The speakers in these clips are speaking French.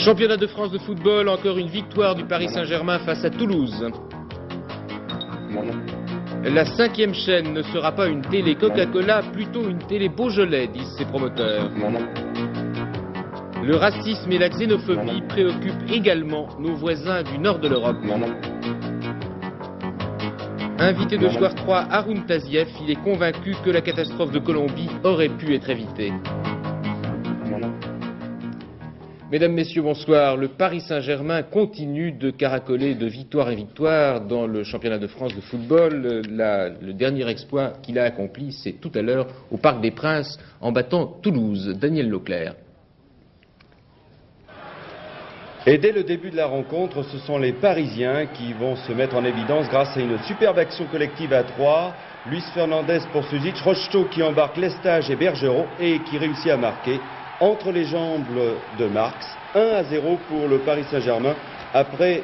Championnat de France de football, encore une victoire du Paris Saint-Germain face à Toulouse. La 5e chaîne ne sera pas une télé Coca-Cola, plutôt une télé Beaujolais, disent ses promoteurs. Le racisme et la xénophobie préoccupent également nos voisins du nord de l'Europe. Invité de Soir 3, Haroun Tazieff, il est convaincu que la catastrophe de Colombie aurait pu être évitée. Mesdames, Messieurs, bonsoir. Le Paris Saint-Germain continue de caracoler de victoire en victoire dans le championnat de France de football. Le dernier exploit qu'il a accompli, c'est tout à l'heure au Parc des Princes en battant Toulouse. Daniel Leclerc. Et dès le début de la rencontre, ce sont les Parisiens qui vont se mettre en évidence grâce à une superbe action collective à 3. Luis Fernandez pour Suzic, Rocheteau qui embarque Lestage et Bergerot et qui réussit à marquer entre les jambes de Marx. 1-0 pour le Paris Saint-Germain après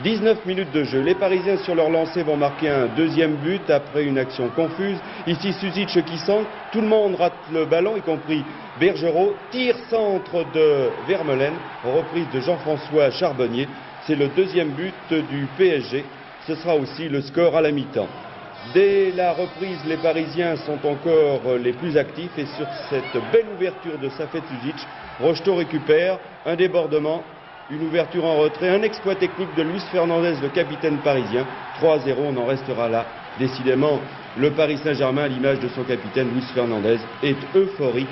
19 minutes de jeu. Les Parisiens sur leur lancée vont marquer un deuxième but après une action confuse. Ici Suzic qui centre, tout le monde rate le ballon, y compris Bergerot. Tir centre de Vermeulen, reprise de Jean-François Charbonnier. C'est le deuxième but du PSG. Ce sera aussi le score à la mi-temps. Dès la reprise, les Parisiens sont encore les plus actifs et sur cette belle ouverture de Safet Suzic, Rocheteau récupère un débordement, une ouverture en retrait, un exploit technique de Luis Fernandez, le capitaine parisien. 3-0, on en restera là. Décidément, le Paris Saint-Germain, à l'image de son capitaine Luis Fernandez, est euphorique.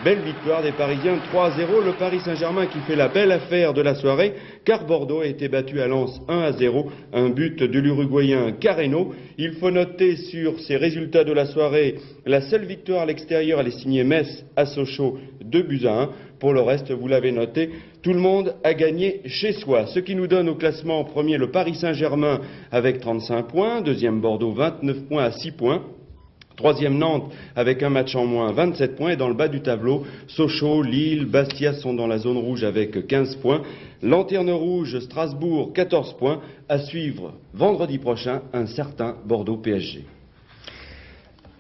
Belle victoire des Parisiens, 3-0. Le Paris Saint-Germain qui fait la belle affaire de la soirée, car Bordeaux a été battu à Lens 1-0. Un but de l'Uruguayen Carreno. Il faut noter sur ces résultats de la soirée, la seule victoire à l'extérieur, elle est signée Metz à Sochaux, 2-1. Pour le reste, vous l'avez noté, tout le monde a gagné chez soi. Ce qui nous donne au classement en premier le Paris Saint-Germain avec 35 points. Deuxième Bordeaux, 29 points à 6 points. Troisième Nantes avec un match en moins, 27 points. Et dans le bas du tableau, Sochaux, Lille, Bastia sont dans la zone rouge avec 15 points. Lanterne rouge, Strasbourg, 14 points. À suivre vendredi prochain, un certain Bordeaux PSG.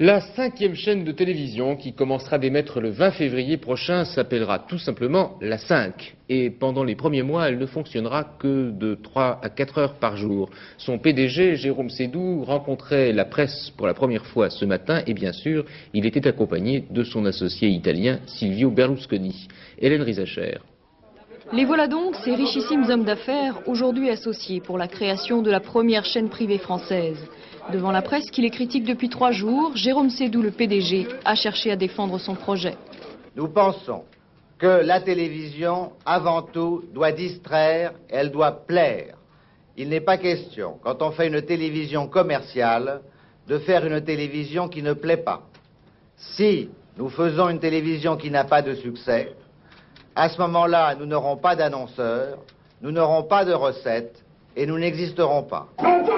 La 5e chaîne de télévision, qui commencera d'émettre le 20 février prochain, s'appellera tout simplement La 5. Et pendant les premiers mois, elle ne fonctionnera que de 3 à 4 heures par jour. Son PDG, Jérôme Sédou, rencontrait la presse pour la première fois ce matin et bien sûr, il était accompagné de son associé italien Silvio Berlusconi. Hélène Rizacher. Les voilà donc, ces richissimes hommes d'affaires, aujourd'hui associés pour la création de la première chaîne privée française. Devant la presse qui les critique depuis 3 jours, Jérôme Sédou, le PDG, a cherché à défendre son projet. Nous pensons que la télévision, avant tout, doit distraire, elle doit plaire. Il n'est pas question, quand on fait une télévision commerciale, de faire une télévision qui ne plaît pas. Si nous faisons une télévision qui n'a pas de succès, à ce moment-là, nous n'aurons pas d'annonceurs, nous n'aurons pas de recettes, et nous n'existerons pas.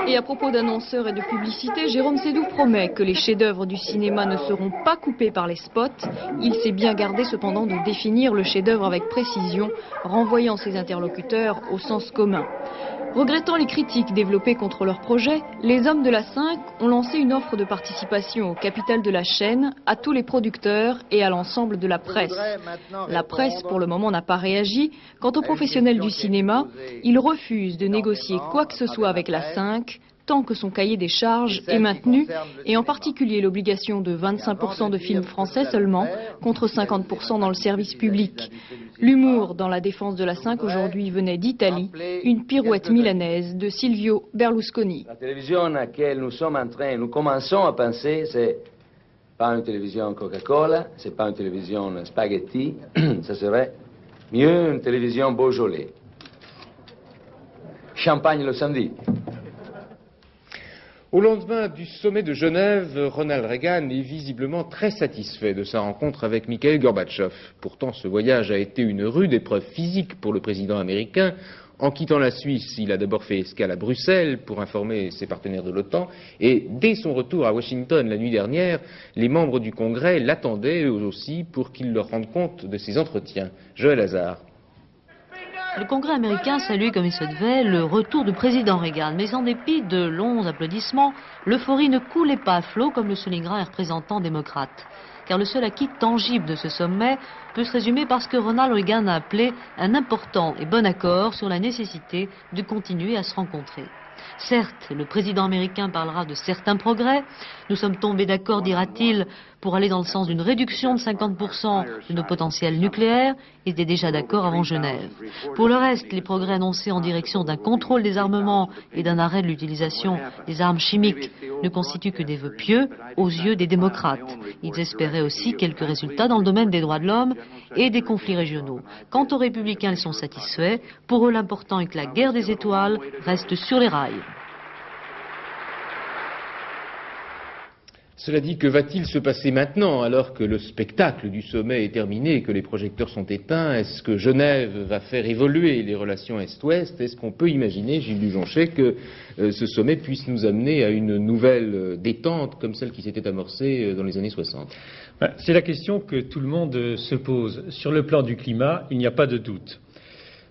Et à propos d'annonceurs et de publicité, Jérôme Sédou promet que les chefs-d'œuvre du cinéma ne seront pas coupés par les spots. Il s'est bien gardé cependant de définir le chef-d'œuvre avec précision, renvoyant ses interlocuteurs au sens commun. Regrettant les critiques développées contre leur projet, les hommes de la 5 ont lancé une offre de participation au capital de la chaîne, à tous les producteurs et à l'ensemble de la presse. La presse, pour le moment, n'a pas réagi. Quant aux professionnels du cinéma, ils refusent de négocier quoi que ce soit avec la 5, tant que son cahier des charges est maintenu, et en particulier l'obligation de 25% de films français seulement, contre 50% dans le service public. L'humour dans la défense de la 5 aujourd'hui venait d'Italie, une pirouette milanaise de Silvio Berlusconi. La télévision à laquelle nous commençons à penser, c'est pas une télévision Coca-Cola, c'est pas une télévision spaghetti, ça serait mieux une télévision Beaujolais. Champagne le samedi. Au lendemain du sommet de Genève, Ronald Reagan est visiblement très satisfait de sa rencontre avec Mikhaïl Gorbatchev. Pourtant, ce voyage a été une rude épreuve physique pour le président américain. En quittant la Suisse, il a d'abord fait escale à Bruxelles pour informer ses partenaires de l'OTAN. Et dès son retour à Washington la nuit dernière, les membres du Congrès l'attendaient eux aussi pour qu'il leur rende compte de ses entretiens. Joël Hazard. Le Congrès américain salue, comme il se devait, le retour du président Reagan. Mais en dépit de longs applaudissements, l'euphorie ne coulait pas à flot, comme le soulignera un représentant démocrate. car le seul acquis tangible de ce sommet peut se résumer par ce que Ronald Reagan a appelé un important et bon accord sur la nécessité de continuer à se rencontrer. Certes, le président américain parlera de certains progrès. Nous sommes tombés d'accord, dira-t-il, pour aller dans le sens d'une réduction de 50% de nos potentiels nucléaires. Il était déjà d'accord avant Genève. Pour le reste, les progrès annoncés en direction d'un contrôle des armements et d'un arrêt de l'utilisation des armes chimiques ne constituent que des vœux pieux aux yeux des démocrates. Ils espéraient aussi quelques résultats dans le domaine des droits de l'homme et des conflits régionaux. Quant aux républicains, ils sont satisfaits. Pour eux, l'important est que la guerre des étoiles reste sur les rails. Cela dit, que va-t-il se passer maintenant, alors que le spectacle du sommet est terminé et que les projecteurs sont éteints? Est-ce que Genève va faire évoluer les relations Est-Ouest? Est-ce qu'on peut imaginer, Gilles Dujoncher, que ce sommet puisse nous amener à une nouvelle détente comme celle qui s'était amorcée dans les années 60? C'est la question que tout le monde se pose. Sur le plan du climat, il n'y a pas de doute.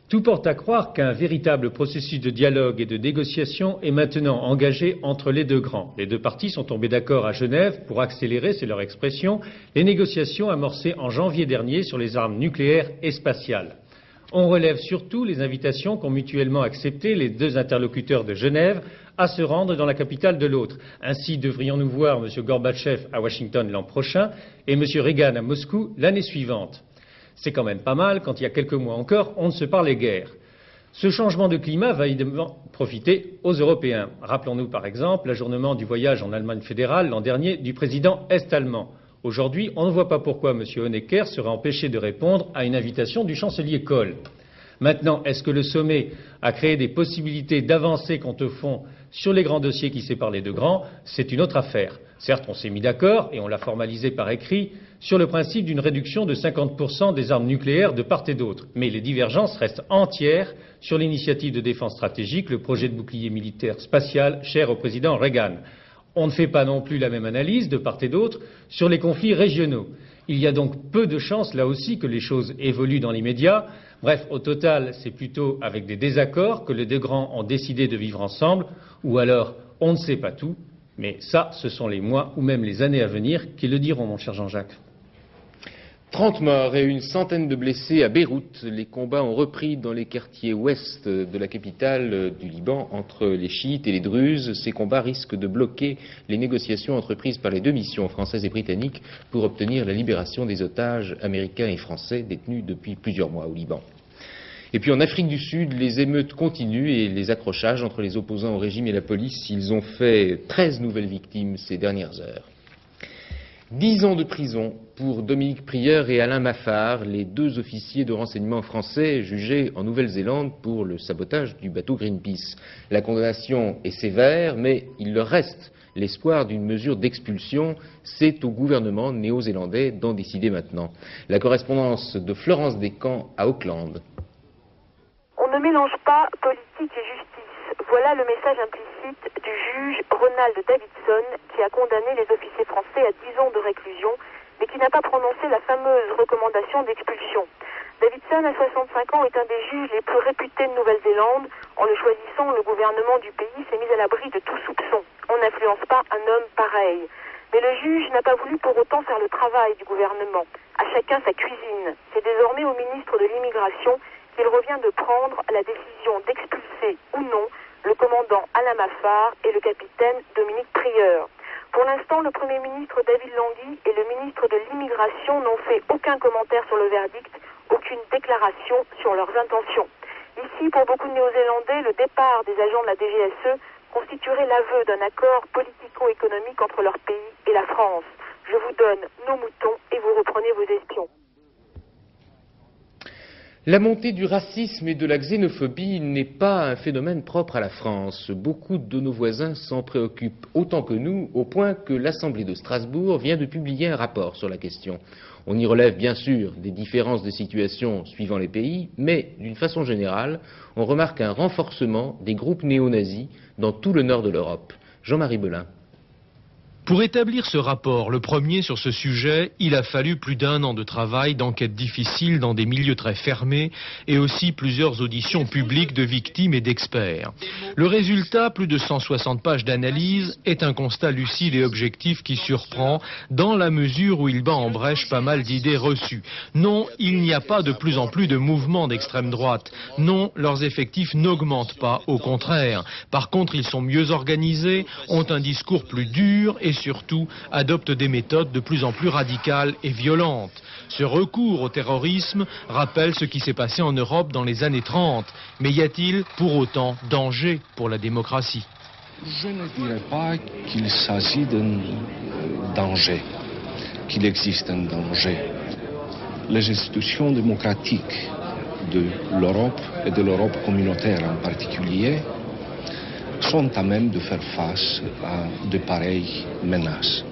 Tout porte à croire qu'un véritable processus de dialogue et de négociation est maintenant engagé entre les deux grands. Les deux parties sont tombées d'accord à Genève pour accélérer, c'est leur expression, les négociations amorcées en janvier dernier sur les armes nucléaires et spatiales. On relève surtout les invitations qu'ont mutuellement acceptées les deux interlocuteurs de Genève à se rendre dans la capitale de l'autre. Ainsi devrions-nous voir M. Gorbatchev à Washington l'an prochain et M. Reagan à Moscou l'année suivante. C'est quand même pas mal, quand il y a quelques mois encore, on ne se parlait guère. Ce changement de climat va évidemment profiter aux Européens. Rappelons-nous par exemple l'ajournement du voyage en Allemagne fédérale l'an dernier du président est-allemand. Aujourd'hui, on ne voit pas pourquoi M. Honecker serait empêché de répondre à une invitation du chancelier Kohl. Maintenant, est-ce que le sommet a créé des possibilités d'avancer quant au fond sur les grands dossiers qui séparent les deux grands? C'est une autre affaire. Certes, on s'est mis d'accord, et on l'a formalisé par écrit, sur le principe d'une réduction de 50% des armes nucléaires de part et d'autre. Mais les divergences restent entières sur l'initiative de défense stratégique, le projet de bouclier militaire spatial cher au président Reagan. On ne fait pas non plus la même analyse de part et d'autre sur les conflits régionaux. Il y a donc peu de chances, là aussi, que les choses évoluent dans l'immédiat. Bref, au total, c'est plutôt avec des désaccords que les deux grands ont décidé de vivre ensemble, ou alors on ne sait pas tout. Mais ça, ce sont les mois ou même les années à venir qui le diront, mon cher Jean-Jacques. 30 morts et une centaine de blessés à Beyrouth. Les combats ont repris dans les quartiers ouest de la capitale du Liban entre les chiites et les druzes. Ces combats risquent de bloquer les négociations entreprises par les deux missions françaises et britanniques pour obtenir la libération des otages américains et français détenus depuis plusieurs mois au Liban. Et puis en Afrique du Sud, les émeutes continuent et les accrochages entre les opposants au régime et la police. Ils ont fait 13 nouvelles victimes ces dernières heures. 10 ans de prison pour Dominique Prieur et Alain Maffard, les deux officiers de renseignement français jugés en Nouvelle-Zélande pour le sabotage du bateau Greenpeace. La condamnation est sévère, mais il leur reste l'espoir d'une mesure d'expulsion. C'est au gouvernement néo-zélandais d'en décider maintenant. La correspondance de Florence Descamps à Auckland. On ne mélange pas politique et justice. Voilà le message implicite du juge Ronald Davidson qui a condamné les officiers français à 10 ans de réclusion, mais qui n'a pas prononcé la fameuse recommandation d'expulsion. Davidson, à 65 ans, est un des juges les plus réputés de Nouvelle-Zélande. En le choisissant, le gouvernement du pays s'est mis à l'abri de tout soupçon. On n'influence pas un homme pareil. Mais le juge n'a pas voulu pour autant faire le travail du gouvernement. À chacun sa cuisine. C'est désormais au ministre de l'Immigration qu'il revient de prendre la décision d'expulser ou non le commandant Alain Maffard et le capitaine Dominique Prieur. Pour l'instant, le Premier ministre David Languy et le ministre de l'Immigration n'ont fait aucun commentaire sur le verdict, aucune déclaration sur leurs intentions. Ici, pour beaucoup de Néo-Zélandais, le départ des agents de la DGSE constituerait l'aveu d'un accord politico-économique entre leur pays et la France. Je vous donne nos moutons et vous reprenez vos espions. La montée du racisme et de la xénophobie n'est pas un phénomène propre à la France. Beaucoup de nos voisins s'en préoccupent autant que nous, au point que l'Assemblée de Strasbourg vient de publier un rapport sur la question. On y relève bien sûr des différences de situation suivant les pays, mais d'une façon générale, on remarque un renforcement des groupes néo-nazis dans tout le nord de l'Europe. Jean-Marie Belin. Pour établir ce rapport, le premier sur ce sujet, il a fallu plus d'1 an de travail, d'enquêtes difficiles dans des milieux très fermés et aussi plusieurs auditions publiques de victimes et d'experts. Le résultat, plus de 160 pages d'analyse, est un constat lucide et objectif qui surprend dans la mesure où il bat en brèche pas mal d'idées reçues. Non, il n'y a pas de plus en plus de mouvements d'extrême droite. Non, leurs effectifs n'augmentent pas, au contraire. Par contre, ils sont mieux organisés, ont un discours plus dur et surtout adoptent des méthodes de plus en plus radicales et violentes. Ce recours au terrorisme rappelle ce qui s'est passé en Europe dans les années 30. Mais y a-t-il pour autant danger pour la démocratie? Je ne dirais pas qu'il s'agit d'un danger, qu'il existe un danger. Les institutions démocratiques de l'Europe et de l'Europe communautaire en particulier sont à même de faire face à de pareilles menaces.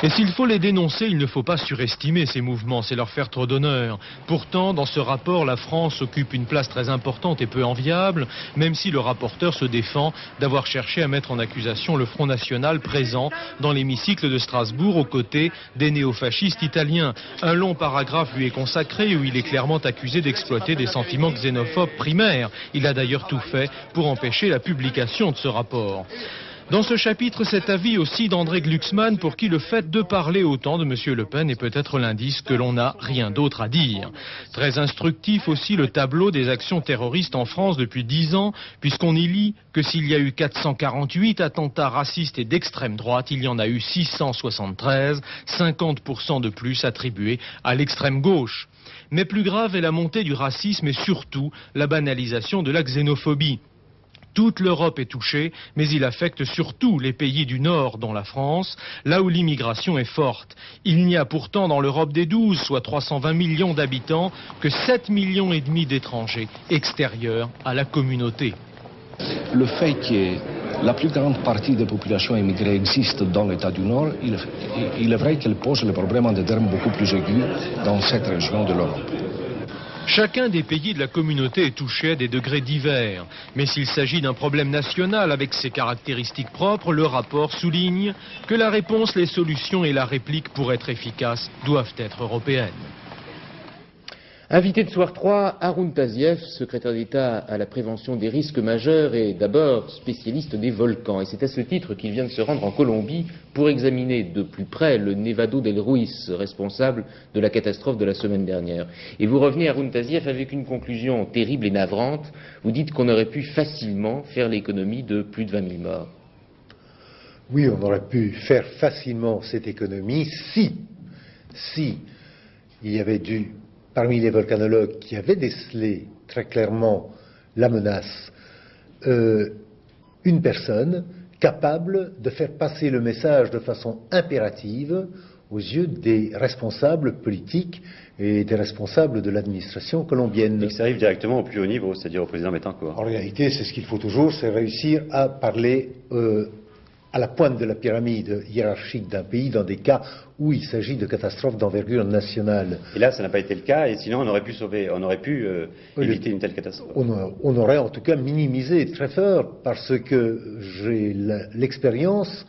Et s'il faut les dénoncer, il ne faut pas surestimer ces mouvements, c'est leur faire trop d'honneur. Pourtant, dans ce rapport, la France occupe une place très importante et peu enviable, même si le rapporteur se défend d'avoir cherché à mettre en accusation le Front National présent dans l'hémicycle de Strasbourg aux côtés des néofascistes italiens. Un long paragraphe lui est consacré où il est clairement accusé d'exploiter des sentiments xénophobes primaires. Il a d'ailleurs tout fait pour empêcher la publication de ce rapport. Dans ce chapitre, cet avis aussi d'André Glucksmann pour qui le fait de parler autant de M. Le Pen est peut-être l'indice que l'on n'a rien d'autre à dire. Très instructif aussi le tableau des actions terroristes en France depuis 10 ans, puisqu'on y lit que s'il y a eu 448 attentats racistes et d'extrême droite, il y en a eu 673, 50% de plus attribués à l'extrême gauche. Mais plus grave est la montée du racisme et surtout la banalisation de la xénophobie. Toute l'Europe est touchée, mais il affecte surtout les pays du Nord, dont la France, là où l'immigration est forte. Il n'y a pourtant dans l'Europe des 12, soit 320 millions d'habitants, que 7,5 millions d'étrangers extérieurs à la communauté. Le fait que la plus grande partie des populations immigrées existe dans l'État du Nord, il est vrai qu'elle pose le problème en des termes beaucoup plus aigus dans cette région de l'Europe. Chacun des pays de la communauté est touché à des degrés divers. Mais s'il s'agit d'un problème national avec ses caractéristiques propres, le rapport souligne que la réponse, les solutions et la réplique pour être efficaces doivent être européennes. Invité de Soir 3, Haroun Tazieff, secrétaire d'État à la prévention des risques majeurs et d'abord spécialiste des volcans. Et c'est à ce titre qu'il vient de se rendre en Colombie pour examiner de plus près le Nevado del Ruiz, responsable de la catastrophe de la semaine dernière. Et vous revenez, Haroun Tazieff, avec une conclusion terrible et navrante. Vous dites qu'on aurait pu facilement faire l'économie de plus de 20 000 morts. Oui, on aurait pu faire facilement cette économie si il y avait parmi les volcanologues qui avaient décelé très clairement la menace, une personne capable de faire passer le message de façon impérative aux yeux des responsables politiques et des responsables de l'administration colombienne. Et que ça arrive directement au plus haut niveau, c'est-à-dire au président Betancourt. En réalité, c'est ce qu'il faut toujours, c'est réussir à parler à la pointe de la pyramide hiérarchique d'un pays dans des cas où il s'agit de catastrophes d'envergure nationale. Et là, ça n'a pas été le cas, et sinon on aurait pu éviter une telle catastrophe. On aurait en tout cas minimisé très fort, parce que j'ai l'expérience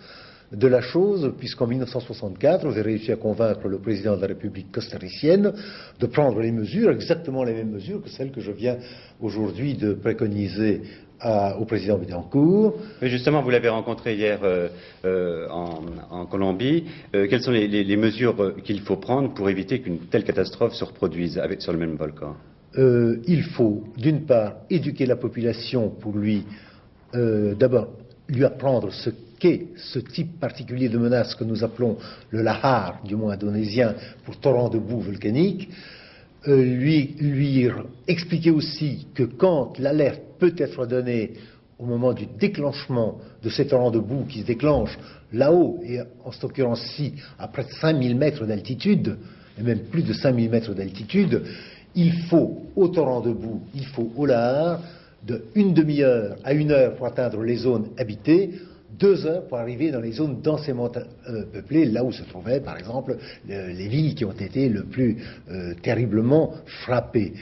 de la chose, puisqu'en 1964, j'ai réussi à convaincre le président de la République costaricienne de prendre les mesures, exactement les mêmes mesures que celles que je viens aujourd'hui de préconiser au président Betancourt. Mais justement, vous l'avez rencontré hier en Colombie. Quelles sont les mesures qu'il faut prendre pour éviter qu'une telle catastrophe se reproduise sur le même volcan? Il faut, d'une part, éduquer la population pour d'abord, lui apprendre ce qu'est ce type particulier de menace que nous appelons le lahar, du mot indonésien, pour torrent de boue volcanique. Lui expliquer aussi que quand l'alerte peut être donnée au moment du déclenchement de ces torrents de boue qui se déclenchent là-haut, et en cette occurrence-ci à près de 5000 mètres d'altitude, et même plus de 5000 mètres d'altitude, il faut au torrent de boue, il faut au lahar, de une demi-heure à 1 heure pour atteindre les zones habitées, 2 heures pour arriver dans les zones densément peuplées, là où se trouvaient par exemple les villes qui ont été le plus terriblement frappées.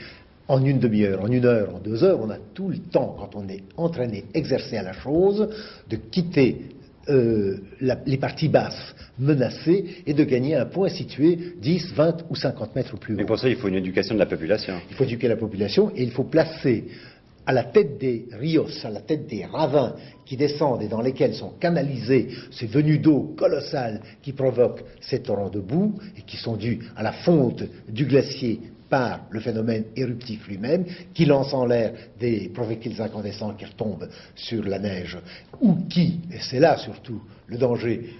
En une demi-heure, en 1 heure, en 2 heures, on a tout le temps, quand on est entraîné, exercé à la chose, de quitter les parties basses menacées et de gagner un point situé 10, 20 ou 50 mètres plus haut. Mais pour ça, il faut une éducation de la population. Il faut éduquer la population et il faut placer à la tête des rios, à la tête des ravins qui descendent et dans lesquels sont canalisées ces venues d'eau colossales qui provoquent ces torrents de boue et qui sont dus à la fonte du glacier par le phénomène éruptif lui-même, qui lance en l'air des projectiles incandescents qui retombent sur la neige, ou qui, et c'est là surtout le danger,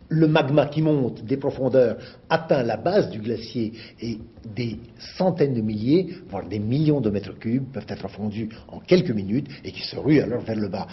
le magma qui monte des profondeurs atteint la base du glacier et des centaines de milliers, voire des millions de mètres cubes peuvent être fondus en quelques minutes et qui se ruent alors vers le bas.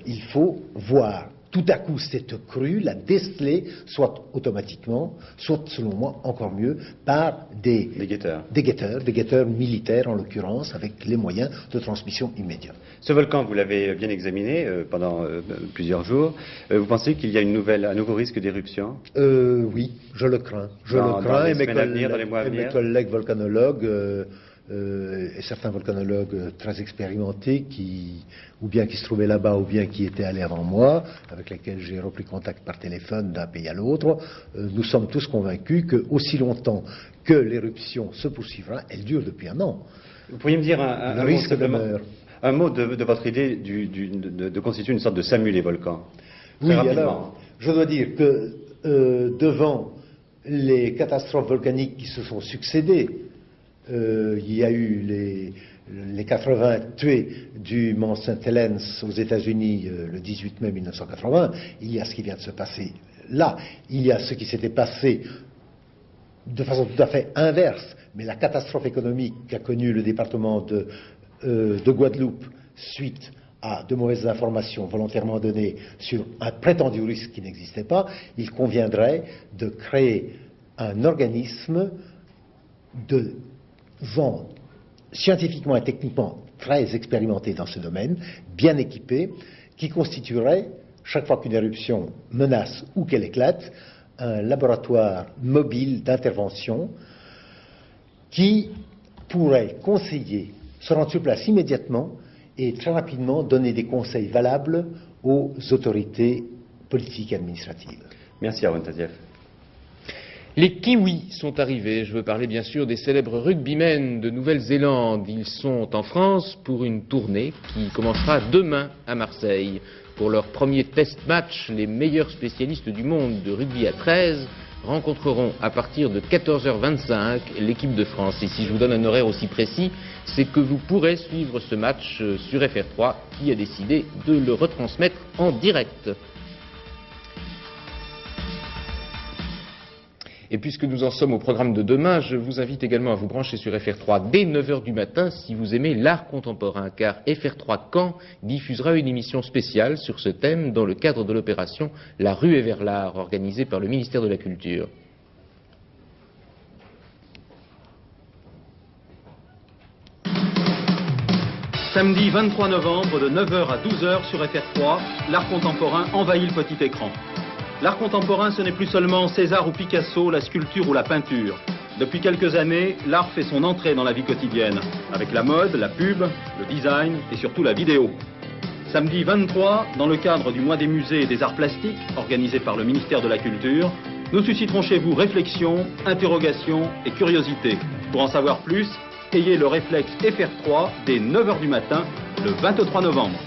Il faut voir tout à coup cette crue, la déceler, soit automatiquement, soit, selon moi, encore mieux, par des guetteurs militaires en l'occurrence, avec les moyens de transmission immédiats. Ce volcan, vous l'avez bien examiné pendant plusieurs jours. Vous pensez qu'il y a un nouveau risque d'éruption? Oui, je le crains. Et mes collègues volcanologues et certains volcanologues très expérimentés ou bien qui se trouvaient là-bas ou bien qui étaient allés avant moi, avec lesquels j'ai repris contact par téléphone d'un pays à l'autre, nous sommes tous convaincus que aussi longtemps que l'éruption se poursuivra, elle dure depuis un an. Vous pourriez me dire un mot de votre idée de constituer une sorte de SAMU les volcans? Oui, alors, je dois dire que devant les catastrophes volcaniques qui se sont succédées, il y a eu les 80 tués du mont Saint-Helens aux États-Unis le 18 mai 1980. Il y a ce qui vient de se passer là. Il y a ce qui s'était passé de façon tout à fait inverse, mais la catastrophe économique qu'a connue le département de Guadeloupe suite à de mauvaises informations volontairement données sur un prétendu risque qui n'existait pas. Il conviendrait de créer un organisme de gens scientifiquement et techniquement très expérimentés dans ce domaine, bien équipés, qui constituerait, chaque fois qu'une éruption menace ou qu'elle éclate, un laboratoire mobile d'intervention qui pourrait conseiller, se rendre sur place immédiatement et très rapidement donner des conseils valables aux autorités politiques et administratives. Merci Aaron Tazieff. Les kiwis sont arrivés. Je veux parler bien sûr des célèbres rugbymen de Nouvelle-Zélande. Ils sont en France pour une tournée qui commencera demain à Marseille. Pour leur premier test match, les meilleurs spécialistes du monde de rugby à 13 rencontreront à partir de 14h25 l'équipe de France. Et si je vous donne un horaire aussi précis, c'est que vous pourrez suivre ce match sur FR3 qui a décidé de le retransmettre en direct. Et puisque nous en sommes au programme de demain, je vous invite également à vous brancher sur FR3 dès 9h du matin si vous aimez l'art contemporain, car FR3 Caen diffusera une émission spéciale sur ce thème dans le cadre de l'opération La Ruée vers l'art, organisée par le ministère de la Culture. Samedi 23 novembre de 9h à 12h sur FR3, l'art contemporain envahit le petit écran. L'art contemporain, ce n'est plus seulement César ou Picasso, la sculpture ou la peinture. Depuis quelques années, l'art fait son entrée dans la vie quotidienne, avec la mode, la pub, le design et surtout la vidéo. Samedi 23, dans le cadre du mois des musées et des arts plastiques, organisé par le ministère de la Culture, nous susciterons chez vous réflexion, interrogation et curiosité. Pour en savoir plus, ayez le réflexe FR3 dès 9h du matin, le 23 novembre.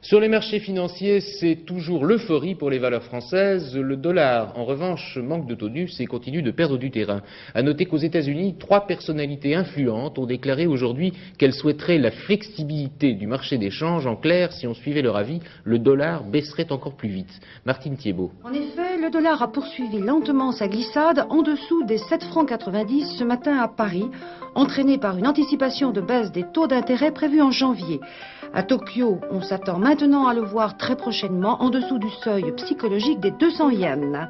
Sur les marchés financiers, c'est toujours l'euphorie pour les valeurs françaises. Le dollar, en revanche, manque de tonus et continue de perdre du terrain. À noter qu'aux États-Unis, 3 personnalités influentes ont déclaré aujourd'hui qu'elles souhaiteraient la flexibilité du marché d'échange. En clair, si on suivait leur avis, le dollar baisserait encore plus vite. Martine Thiebaud. En effet, le dollar a poursuivi lentement sa glissade en dessous des 7,90 francs ce matin à Paris, entraîné par une anticipation de baisse des taux d'intérêt prévus en janvier. À Tokyo, on s'attend maintenant à le voir très prochainement en dessous du seuil psychologique des 200 yens.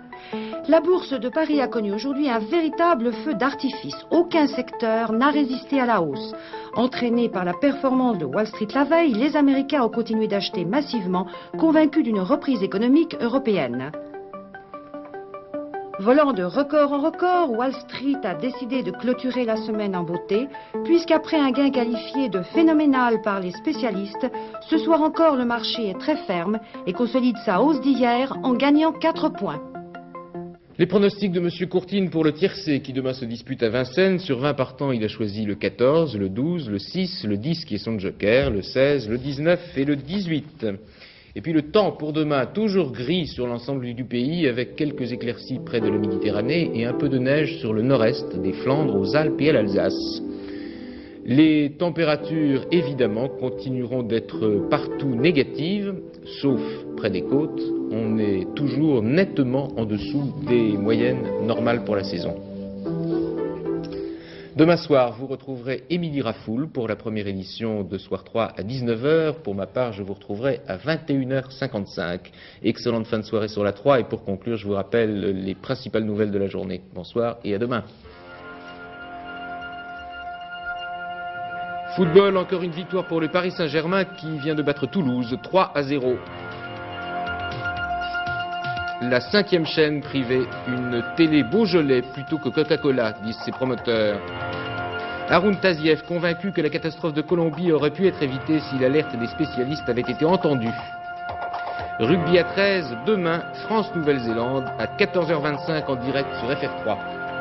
La bourse de Paris a connu aujourd'hui un véritable feu d'artifice. Aucun secteur n'a résisté à la hausse. Entraînés par la performance de Wall Street la veille, les Américains ont continué d'acheter massivement, convaincus d'une reprise économique européenne. Volant de record en record, Wall Street a décidé de clôturer la semaine en beauté, puisqu'après un gain qualifié de phénoménal par les spécialistes, ce soir encore le marché est très ferme et consolide sa hausse d'hier en gagnant 4 points. Les pronostics de M. Courtine pour le tiercé qui demain se dispute à Vincennes. Sur 20 partants, il a choisi le 14, le 12, le 6, le 10 qui est son joker, le 16, le 19 et le 18. Et puis le temps pour demain, toujours gris sur l'ensemble du pays avec quelques éclaircies près de la Méditerranée et un peu de neige sur le nord-est des Flandres aux Alpes et à l'Alsace. Les températures, évidemment, continueront d'être partout négatives, sauf près des côtes. On est toujours nettement en dessous des moyennes normales pour la saison. Demain soir, vous retrouverez Émilie Rafoul pour la première édition de Soir 3 à 19h. Pour ma part, je vous retrouverai à 21h55. Excellente fin de soirée sur la 3. Et pour conclure, je vous rappelle les principales nouvelles de la journée. Bonsoir et à demain. Football, encore une victoire pour le Paris Saint-Germain qui vient de battre Toulouse 3-0. La 5e chaîne privée, une télé Beaujolais plutôt que Coca-Cola, disent ses promoteurs. Haroun Taziev, convaincu que la catastrophe de Colombie aurait pu être évitée si l'alerte des spécialistes avait été entendue. Rugby à 13, demain, France-Nouvelle-Zélande à 14h25 en direct sur FR3.